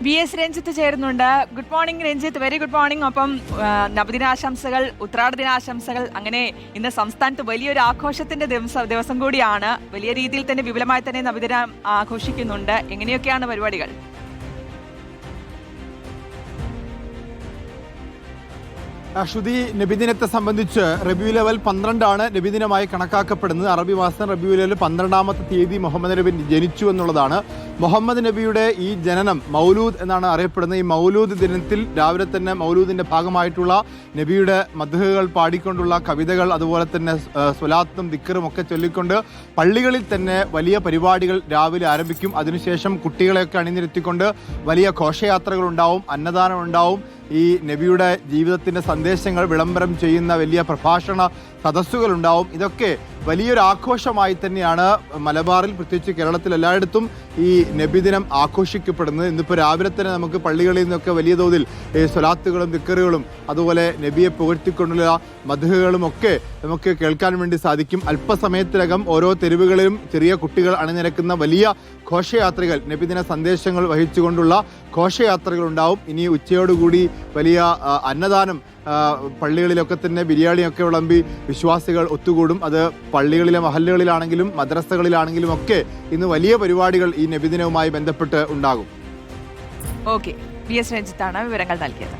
VS Ranjith ചേരുന്നുണ്ട്. Good morning Ranjith, very good morning. ഒപ്പം നവദിനാശംസകൾ, ഉത്രാട ദിനാശംസകൾ. അങ്ങനെ ഇന്ന് സംസ്ഥാനത്ത് വലിയൊരു ആഘോഷത്തിന്റെ ദിവസം കൂടിയാണ്. വലിയ രീതിയിൽ തന്നെ വിപുലമായി തന്നെ നവദിനം ആഘോഷിക്കുന്നുണ്ട്. എങ്ങനെയൊക്കെയാണ് പരിപാടികൾ? ശ്രുതി, നബിദിനത്തെ സംബന്ധിച്ച് റബീഉൽ അവൽ 12 നബിദിനമായി കണക്കാക്കപ്പെടുന്നത്. അറബി മാസം റബീഉൽ അവൽ 12-ാമത്തെ തീയതി മുഹമ്മദ് നബി ജനിച്ചു എന്നുള്ളതാണ്. മുഹമ്മദ് നബിയുടെ ഈ ജനനം മൗലൂദ് എന്നാണ് അറിയപ്പെടുന്നത്. ഈ മൗലൂദ് ദിനത്തിൽ രാവിലെ തന്നെ മൗലൂദിന്റെ ഭാഗമായിട്ടുള്ള നബിയുടെ മദ്ഹുകൾ പാടിക്കൊണ്ടുള്ള കവിതകൾ, അതുപോലെ തന്നെ സ്വലാത്തും ദിക്റും ഒക്കെ ചൊല്ലിക്കൊണ്ട് പള്ളികളിൽ തന്നെ വലിയ പരിപാടികൾ രാവിലെ ആരംഭിക്കും. അതിനുശേഷം കുട്ടികളെയൊക്കെ അണിനിരത്തിക്കൊണ്ട് വലിയ ഘോഷയാത്രകൾ ഉണ്ടാവും, അന്നദാനം ഉണ്ടാവും. ഈ നബിയുടെ ജീവിതത്തിൻ്റെ സന്ദേശങ്ങൾ വിളംബരം ചെയ്യുന്ന വലിയ പ്രഭാഷണ സദസ്സുകൾ ഉണ്ടാവും. ഇതൊക്കെ വലിയൊരു ആഘോഷമായി തന്നെയാണ് മലബാറിൽ, പ്രത്യേകിച്ച് കേരളത്തിൽ എല്ലായിടത്തും ഈ നബിദിനം ആഘോഷിക്കപ്പെടുന്നത്. ഇന്നിപ്പോൾ രാവിലെ തന്നെ നമുക്ക് പള്ളികളിൽ നിന്നൊക്കെ വലിയ തോതിൽ സ്വലാത്തുകളും ദിക്റുകളും അതുപോലെ നബിയെ പുകഴ്ത്തിക്കൊണ്ടുള്ള മദ്ഹുകളും ഒക്കെ നമുക്ക് കേൾക്കാൻ വേണ്ടി സാധിക്കും. അല്പസമയത്തിനകം ഓരോ തെരുവുകളിലും ചെറിയ കുട്ടികൾ അണിനിരക്കുന്ന വലിയ ഘോഷയാത്രകൾ, നബിദിന സന്ദേശങ്ങൾ വഹിച്ചുകൊണ്ടുള്ള ഘോഷയാത്രകൾ ഉണ്ടാവും. ഇനി ഉച്ചയോടുകൂടി വലിയ അന്നദാനം പള്ളികളിലൊക്കെ തന്നെ ബിരിയാണിയൊക്കെ വിളമ്പി വിശ്വാസികൾ ഒത്തുകൂടും. അത് പള്ളികളിലെ മഹല്ലുകളിലാണെങ്കിലും മദ്രസകളിലാണെങ്കിലും ഒക്കെ ഇന്ന് വലിയ പരിപാടികൾ ഈ നബിദിനവുമായി ബന്ധപ്പെട്ട് ഉണ്ടാകും. ഓക്കെ, VS രഞ്ജിത്താണ് വിവരങ്ങൾ നൽകിയത്.